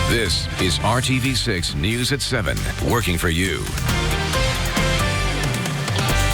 This is RTV6 News at 7, working for you.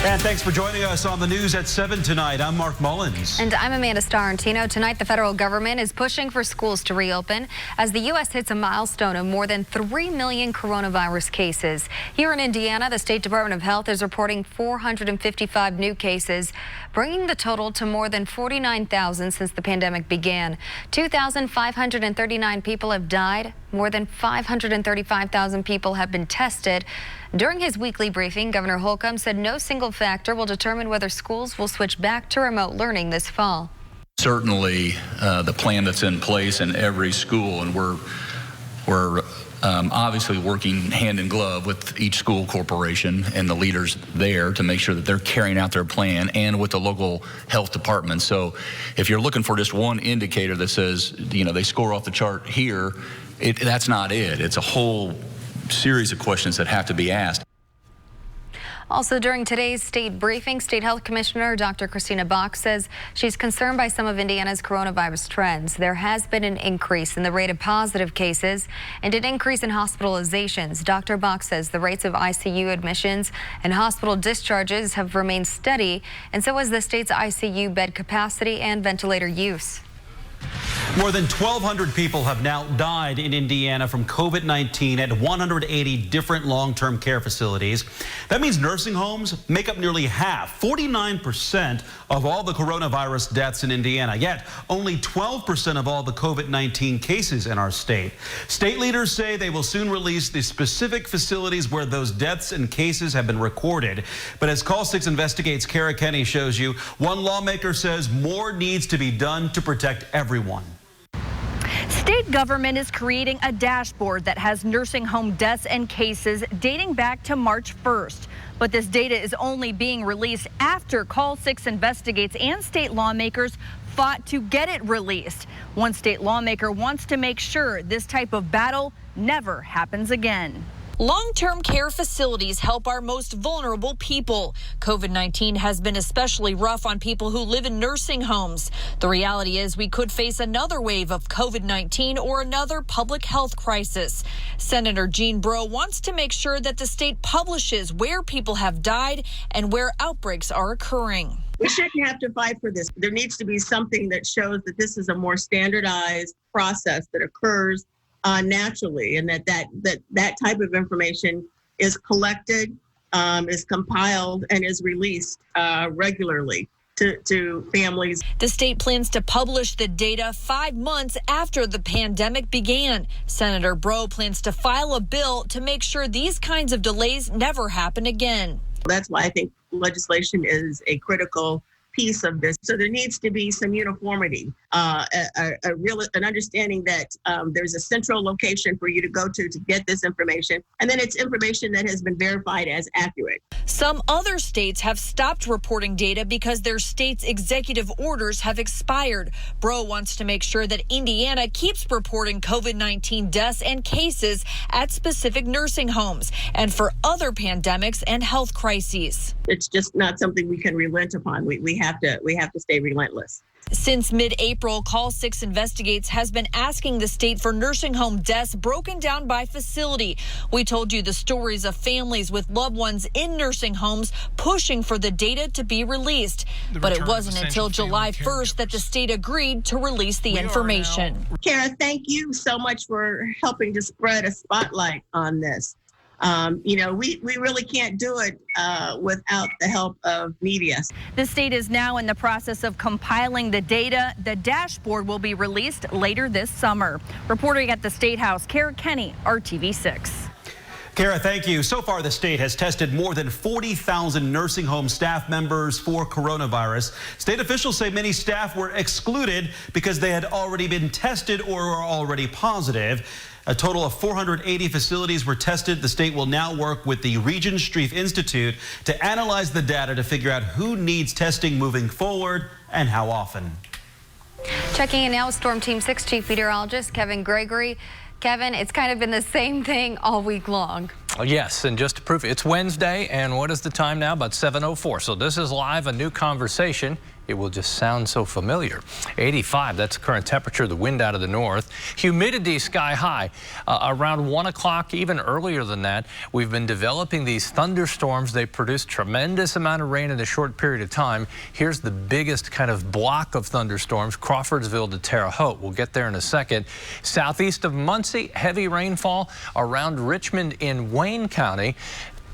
And thanks for joining us on the News at 7 tonight. I'm Mark Mullins. And I'm Amanda Starrentino. Tonight, the federal government is pushing for schools to reopen as the U.S. hits a milestone of more than 3 million coronavirus cases. Here in Indiana, the State Department of Health is reporting 455 new cases, bringing the total to more than 49,000 since the pandemic began. 2,539 people have died. More than 535,000 people have been tested. During his weekly briefing, Governor Holcomb said no single factor will determine whether schools will switch back to remote learning this fall. Certainly, the plan that's in place in every school, and we're obviously working hand in glove with each school corporation and the leaders there to make sure that they're carrying out their plan, and with the local health department. So if you're looking for just one indicator that says, you know, they score off the chart here, that's not it. It's a whole series of questions that have to be asked. Also, during today's state briefing, State Health Commissioner Dr. Christina Bach says she's concerned by some of Indiana's coronavirus trends. There has been an increase in the rate of positive cases and an increase in hospitalizations. Dr. Bach says the rates of ICU admissions and hospital discharges have remained steady, and so has the state's ICU bed capacity and ventilator use. More than 1,200 people have now died in Indiana from COVID-19 at 180 different long-term care facilities. That means nursing homes make up nearly half, 49% of all the coronavirus deaths in Indiana, yet only 12% of all the COVID-19 cases in our state. State leaders say they will soon release the specific facilities where those deaths and cases have been recorded. But as Call 6 Investigates' Kara Kenny shows you, one lawmaker says more needs to be done to protect everyone. State government is creating a dashboard that has nursing home deaths and cases dating back to March 1st. But this data is only being released after Call 6 Investigates and state lawmakers fought to get it released. One state lawmaker wants to make sure this type of battle never happens again. Long-term care facilities help our most vulnerable people. COVID-19 has been especially rough on people who live in nursing homes. The reality is we could face another wave of COVID-19 or another public health crisis. Senator Jean Breaux wants to make sure that the state publishes where people have died and where outbreaks are occurring. We shouldn't have to fight for this. There needs to be something that shows that this is a more standardized process that occurs naturally, and that type of information is collected, is compiled, and is released regularly to families. The state plans to publish the data 5 months after the pandemic began. Senator Breaux plans to file a bill to make sure these kinds of delays never happen again. That's why I think legislation is a critical piece of this. So there needs to be some uniformity, an understanding that there's a central location for you to go to get this information, and then it's information that has been verified as accurate. Some other states have stopped reporting data because their state's executive orders have expired. Breaux wants to make sure that Indiana keeps reporting COVID-19 deaths and cases at specific nursing homes and for other pandemics and health crises. It's just not something we can relent upon. We have to stay relentless. Since mid-April, Call 6 Investigates has been asking the state for nursing home deaths broken down by facility. We told you the stories of families with loved ones in nursing homes pushing for the data to be released. But it wasn't until July 1st that the state agreed to release the information. Kara, thank you so much for helping to spread a spotlight on this. We really can't do it without the help of media. The state is now in the process of compiling the data. The dashboard will be released later this summer. Reporting at the State House, Kara Kenny, RTV6. Kara, thank you. So far, the state has tested more than 40,000 nursing home staff members for coronavirus. State officials say many staff were excluded because they had already been tested or were already positive. A total of 480 facilities were tested. The state will now work with the Regent Street Institute to analyze the data to figure out who needs testing moving forward and how often. Checking in now with Storm Team 6 Chief Meteorologist Kevin Gregory. Kevin, it's kind of been the same thing all week long. Oh, yes, and just to prove it, it's Wednesday, and what is the time now? About 7:04. So this is live, a new conversation it will just sound so familiar. 85, that's the current temperature, the wind out of the north. Humidity sky high. Around 1 o'clock, even earlier than that, we've been developing these thunderstorms. They produce tremendous amount of rain in a short period of time. Here's the biggest kind of block of thunderstorms, Crawfordsville to Terre Haute. We'll get there in a second. Southeast of Muncie, heavy rainfall around Richmond in Wayne County.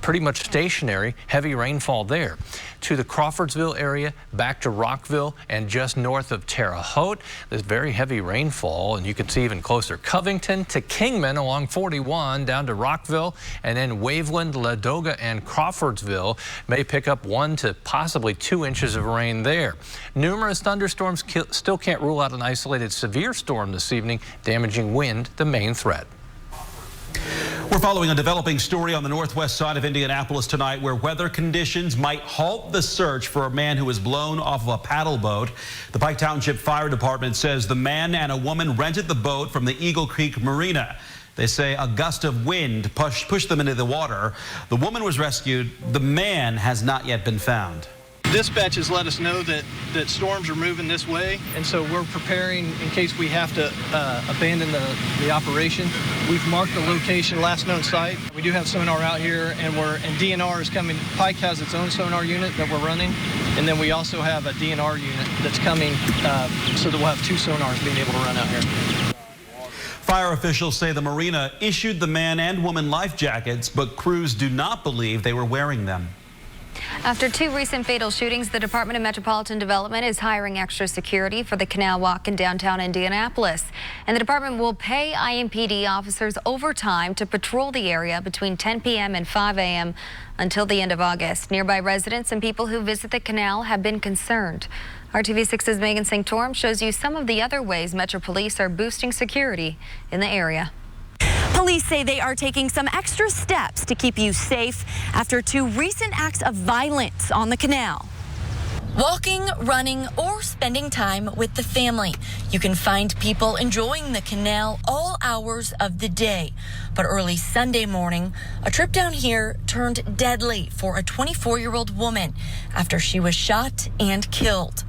Pretty much stationary, heavy rainfall there. To the Crawfordsville area, back to Rockville, and just north of Terre Haute, there's very heavy rainfall, and you can see even closer. Covington to Kingman along 41, down to Rockville, and then Waveland, Ladoga, and Crawfordsville may pick up 1 to possibly 2 inches of rain there. Numerous thunderstorms still can't rule out an isolated severe storm this evening, damaging wind, the main threat. We're following a developing story on the northwest side of Indianapolis tonight where weather conditions might halt the search for a man who was blown off of a paddle boat. The Pike Township Fire Department says the man and a woman rented the boat from the Eagle Creek Marina. They say a gust of wind pushed them into the water. The woman was rescued. The man has not yet been found. Dispatch has let us know that storms are moving this way, and so we're preparing in case we have to abandon the operation. We've marked the location, last known site. We do have sonar out here, and DNR is coming. Pike has its own sonar unit that we're running, and then we also have a DNR unit that's coming, so that we'll have 2 sonars being able to run out here. Fire officials say the marina issued the man and woman life jackets, but crews do not believe they were wearing them. After 2 recent fatal shootings, the Department of Metropolitan Development is hiring extra security for the Canal Walk in downtown Indianapolis. And the department will pay IMPD officers overtime to patrol the area between 10 p.m. and 5 a.m. until the end of August. Nearby residents and people who visit the canal have been concerned. RTV6's Megan Sanctorum shows you some of the other ways Metro Police are boosting security in the area. Police say they are taking some extra steps to keep you safe after 2 recent acts of violence on the canal. Walking, running, or spending time with the family. You can find people enjoying the canal all hours of the day. But early Sunday morning, a trip down here turned deadly for a 24-year-old woman after she was shot and killed.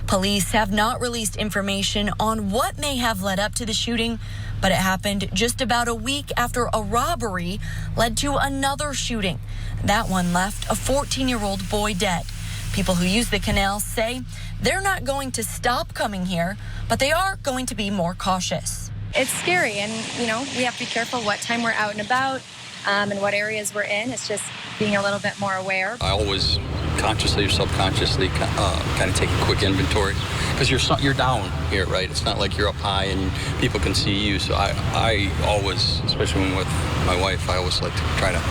Police have not released information on what may have led up to the shooting, but it happened just about a week after a robbery led to another shooting. That one left a 14-year-old boy dead. People who use the canal say they're not going to stop coming here, but they are going to be more cautious. It's scary, and we have to be careful what time we're out and about and what areas we're in. It's just being a little bit more aware. I always consciously or subconsciously kind of take a quick inventory because you're down here, right? It's not like you're up high and people can see you. So I always, especially when with my wife, I always like to try to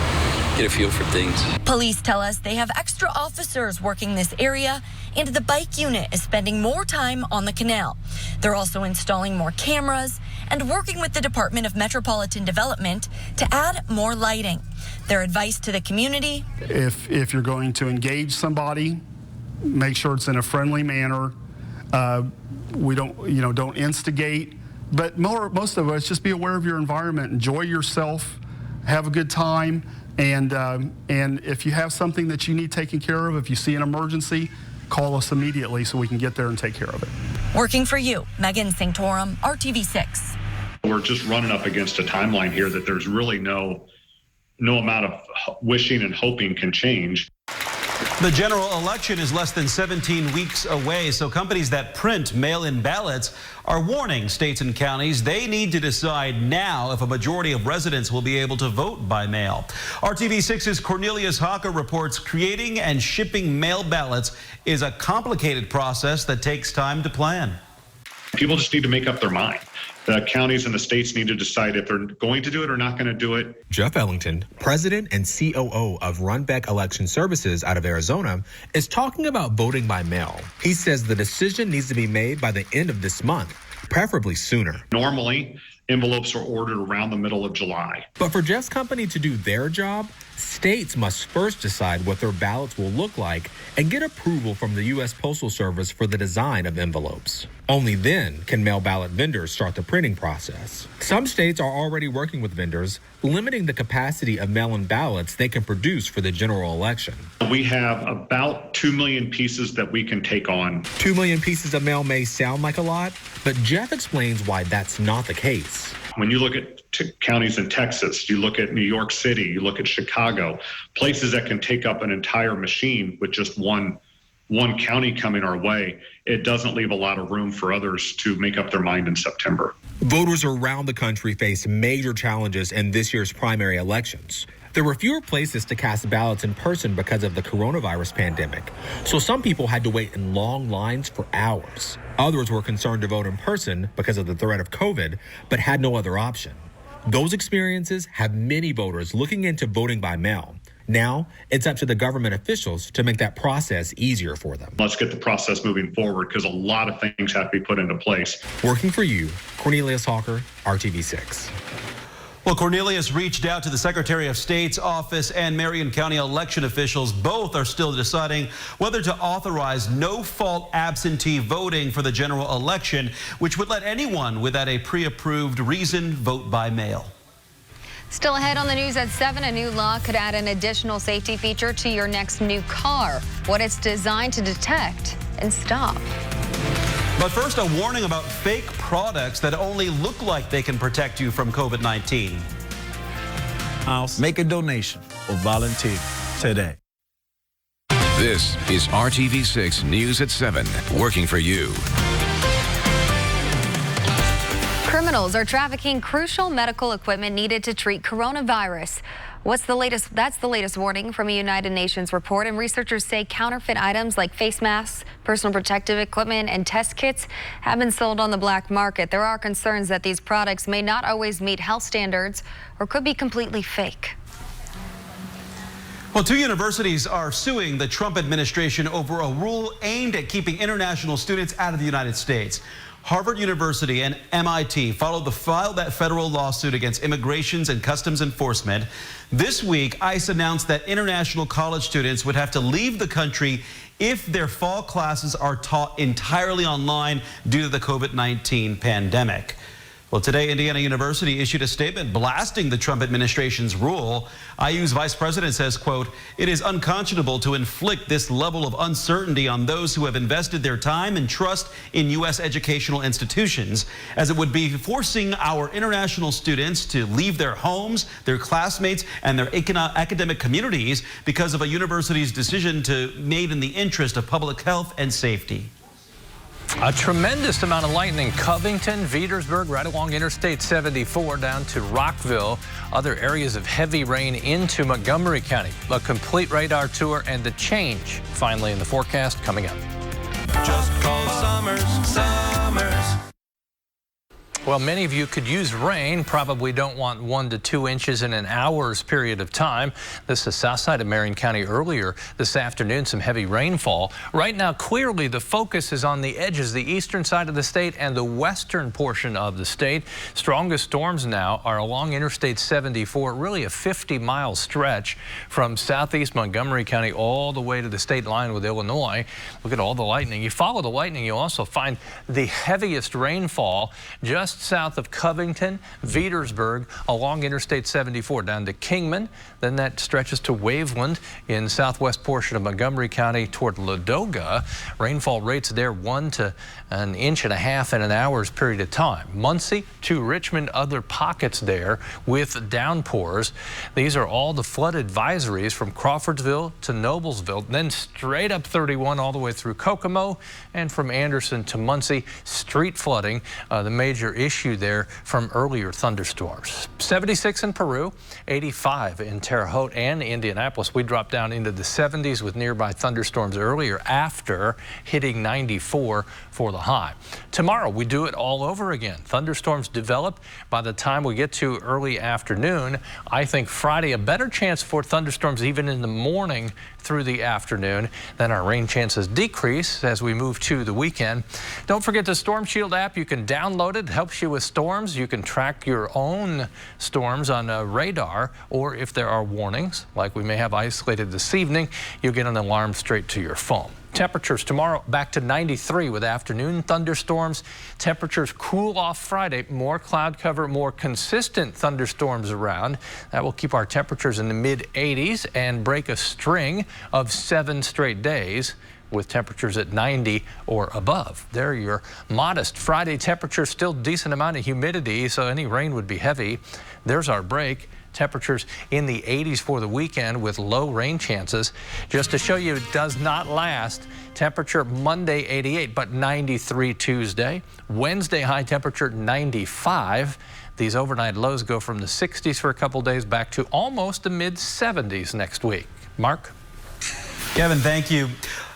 get a feel for things. Police tell us they have extra officers working this area, and the bike unit is spending more time on the canal. They're also installing more cameras and working with the Department of Metropolitan Development to add more lighting. Their advice to the community: if you're going to engage somebody, make sure it's in a friendly manner. We don't instigate, but most of us just be aware of your environment, enjoy yourself, have a good time, and if you have something that you need taken care of, if you see an emergency, call us immediately so we can get there and take care of it. Working for you, Megan Sanctorum, RTV6. We're just running up against a timeline here that there's really no amount of wishing and hoping can change. The general election is less than 17 weeks away, so companies that print mail-in ballots are warning states and counties they need to decide now if a majority of residents will be able to vote by mail. RTV6's Cornelius Hawker reports creating and shipping mail ballots is a complicated process that takes time to plan. People just need to make up their mind. The counties and the states need to decide if they're going to do it or not going to do it. Jeff Ellington, president and COO of Runback Election Services out of Arizona, is talking about voting by mail. He says the decision needs to be made by the end of this month, preferably sooner. Normally, envelopes are ordered around the middle of July. But for Jeff's company to do their job, states must first decide what their ballots will look like and get approval from the U.S. Postal Service for the design of envelopes. Only then can mail ballot vendors start the printing process. Some states are already working with vendors, limiting the capacity of mail-in ballots they can produce for the general election. We have about 2 million pieces that we can take on. 2 million pieces of mail may sound like a lot, but Jeff explains why that's not the case. When you look at counties in Texas, you look at New York City, you look at Chicago, places that can take up an entire machine with just one county coming our way, it doesn't leave a lot of room for others to make up their mind in September. Voters around the country face major challenges in this year's primary elections. There were fewer places to cast ballots in person because of the coronavirus pandemic, so some people had to wait in long lines for hours. Others were concerned to vote in person because of the threat of COVID, but had no other option. Those experiences have many voters looking into voting by mail. Now, it's up to the government officials to make that process easier for them. Let's get the process moving forward because a lot of things have to be put into place. Working for you, Cornelius Hawker, RTV6. Well, Cornelius reached out to the Secretary of State's office and Marion County election officials. Both are still deciding whether to authorize no-fault absentee voting for the general election, which would let anyone without a pre-approved reason vote by mail. Still ahead on the news at 7, a new law could add an additional safety feature to your next new car. What it's designed to detect and stop. But first, a warning about fake products that only look like they can protect you from COVID-19. Make a donation or volunteer today. This is RTV6 News at 7, working for you. Criminals are trafficking crucial medical equipment needed to treat coronavirus. That's the latest warning from a United Nations report, and researchers say counterfeit items like face masks, personal protective equipment, and test kits have been sold on the black market. There are concerns that these products may not always meet health standards or could be completely fake. Well, 2 universities are suing the Trump administration over a rule aimed at keeping international students out of the United States. Harvard University and MIT filed that federal lawsuit against Immigrations and Customs Enforcement. This week, ICE announced that international college students would have to leave the country if their fall classes are taught entirely online due to the COVID-19 pandemic. Well, today, Indiana University issued a statement blasting the Trump administration's rule. IU's vice president says, quote, "It is unconscionable to inflict this level of uncertainty on those who have invested their time and trust in U.S. educational institutions, as it would be forcing our international students to leave their homes, their classmates, and their academic communities because of a university's decision made in the interest of public health and safety." A tremendous amount of lightning. Covington, Petersburg, right along Interstate 74 down to Rockville. Other areas of heavy rain into Montgomery County. A complete radar tour and the change finally in the forecast coming up. Just call Summers. Well, many of you could use rain, probably don't want 1 to 2 inches in an hour's period of time. This is south side of Marion County earlier this afternoon, some heavy rainfall. Right now, clearly the focus is on the edges, the eastern side of the state and the western portion of the state. Strongest storms now are along Interstate 74, really a 50-mile stretch from southeast Montgomery County all the way to the state line with Illinois. Look at all the lightning. You follow the lightning, you'll also find the heaviest rainfall just south of Covington, Petersburg, along Interstate 74 down to Kingman. Then that stretches to Waveland in southwest portion of Montgomery County toward Ladoga. Rainfall rates there 1 to an inch and a half in an hour's period of time. Muncie to Richmond, other pockets there with downpours. These are all the flood advisories from Crawfordsville to Noblesville, then straight up 31 all the way through Kokomo, and from Anderson to Muncie, street flooding, the major issue there from earlier thunderstorms. 76 in Peru, 85 in Terre Haute and Indianapolis. We dropped down into the 70s with nearby thunderstorms earlier after hitting 94 for the high. Tomorrow we do it all over again. Thunderstorms develop by the time we get to early afternoon. I think Friday a better chance for thunderstorms even in the morning through the afternoon. Then our rain chances decrease as we move to the weekend. Don't forget the Storm Shield app. You can download it. It helps you with storms. You can track your own storms on radar, or if there are warnings like we may have isolated this evening, you'll get an alarm straight to your phone. Temperatures tomorrow back to 93 with afternoon thunderstorms. Temperatures cool off Friday. More cloud cover, more consistent thunderstorms around. That will keep our temperatures in the mid-80s and break a string of 7 straight days with temperatures at 90 or above. There are your modest Friday temperatures. Still decent amount of humidity, so any rain would be heavy. There's our break. Temperatures in the 80s for the weekend with low rain chances. Just to show you it does not last. Temperature Monday 88, but 93 Tuesday. Wednesday high temperature 95. These overnight lows go from the 60s for a couple days back to almost the mid 70s next week. Mark? Kevin, thank you.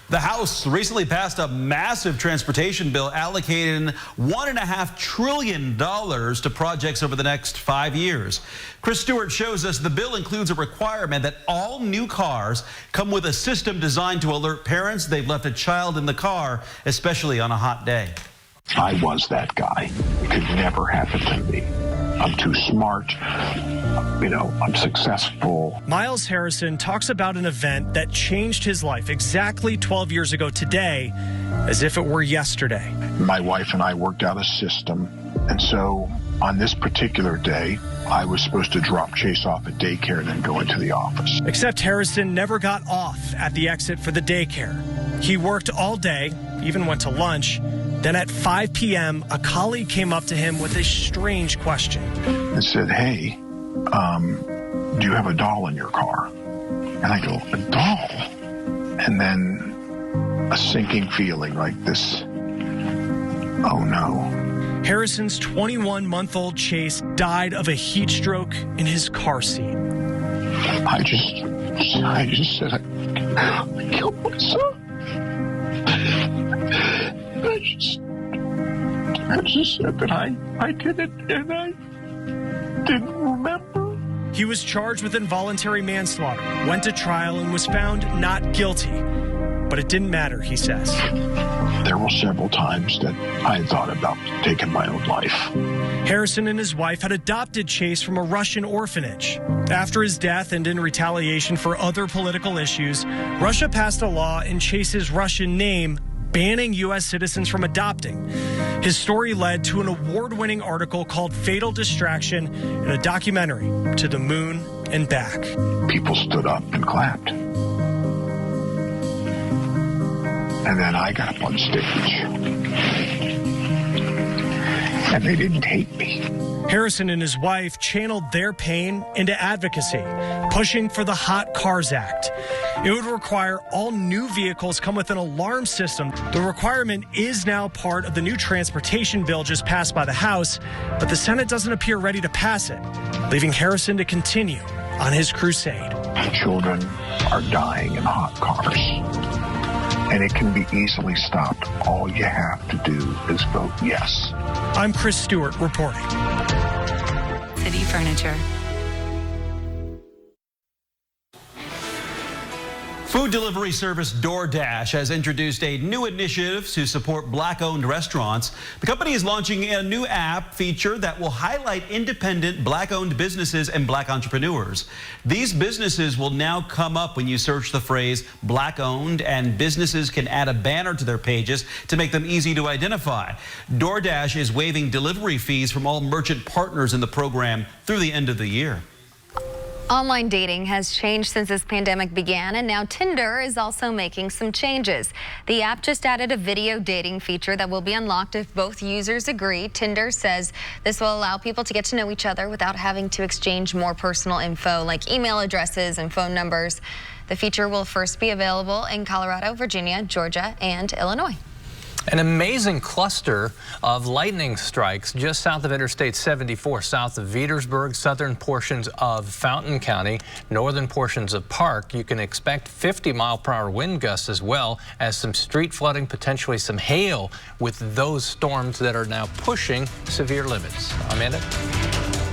The House recently passed a massive transportation bill allocating $1.5 trillion to projects over the next 5 years. Chris Stewart shows us the bill includes a requirement that all new cars come with a system designed to alert parents they've left a child in the car, especially on a hot day. I was that guy. It could never happen to me. I'm too smart. I'm successful. Miles Harrison talks about an event that changed his life exactly 12 years ago today, as if it were yesterday. My wife and I worked out a system, and so on this particular day, I was supposed to drop Chase off at daycare and then go into the office. Except Harrison never got off at the exit for the daycare. He worked all day, even went to lunch. Then at 5 p.m., a colleague came up to him with a strange question. And said, hey, do you have a doll in your car? And I go, a doll? And then a sinking feeling like this, oh no. Harrison's 21-month-old Chase died of a heat stroke in his car seat. I just said, I killed my son. I just said that I did it and I didn't remember. He was charged with involuntary manslaughter, went to trial and was found not guilty. But it didn't matter, he says. There were several times that I had thought about taking my own life. Harrison and his wife had adopted Chase from a Russian orphanage. After his death and in retaliation for other political issues, Russia passed a law in Chase's Russian name banning U.S. citizens from adopting. His story led to an award-winning article called Fatal Distraction and a documentary, To the Moon and Back. People stood up and clapped. And then I got up on stage. And they didn't take me. Harrison and his wife channeled their pain into advocacy, pushing for the Hot Cars Act. It would require all new vehicles come with an alarm system. The requirement is now part of the new transportation bill just passed by the House, but the Senate doesn't appear ready to pass it, leaving Harrison to continue on his crusade. Children are dying in hot cars, and it can be easily stopped. All you have to do is vote yes. I'm Chris Stewart reporting. City Furniture. Food delivery service DoorDash has introduced a new initiative to support Black-owned restaurants. The company is launching a new app feature that will highlight independent Black-owned businesses and Black entrepreneurs. These businesses will now come up when you search the phrase Black-owned, and businesses can add a banner to their pages to make them easy to identify. DoorDash is waiving delivery fees from all merchant partners in the program through the end of the year. Online dating has changed since this pandemic began, and now Tinder is also making some changes. The app just added a video dating feature that will be unlocked if both users agree. Tinder says this will allow people to get to know each other without having to exchange more personal info like email addresses and phone numbers. The feature will first be available in Colorado, Virginia, Georgia, and Illinois. An amazing cluster of lightning strikes just south of Interstate 74, south of Veedersburg, southern portions of Fountain County, northern portions of Park. You can expect 50-mile-per-hour wind gusts as well as some street flooding, potentially some hail with those storms that are now pushing severe limits. Amanda?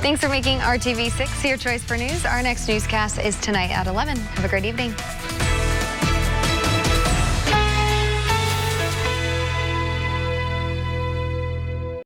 Thanks for making RTV6 your choice for news. Our next newscast is tonight at 11. Have a great evening.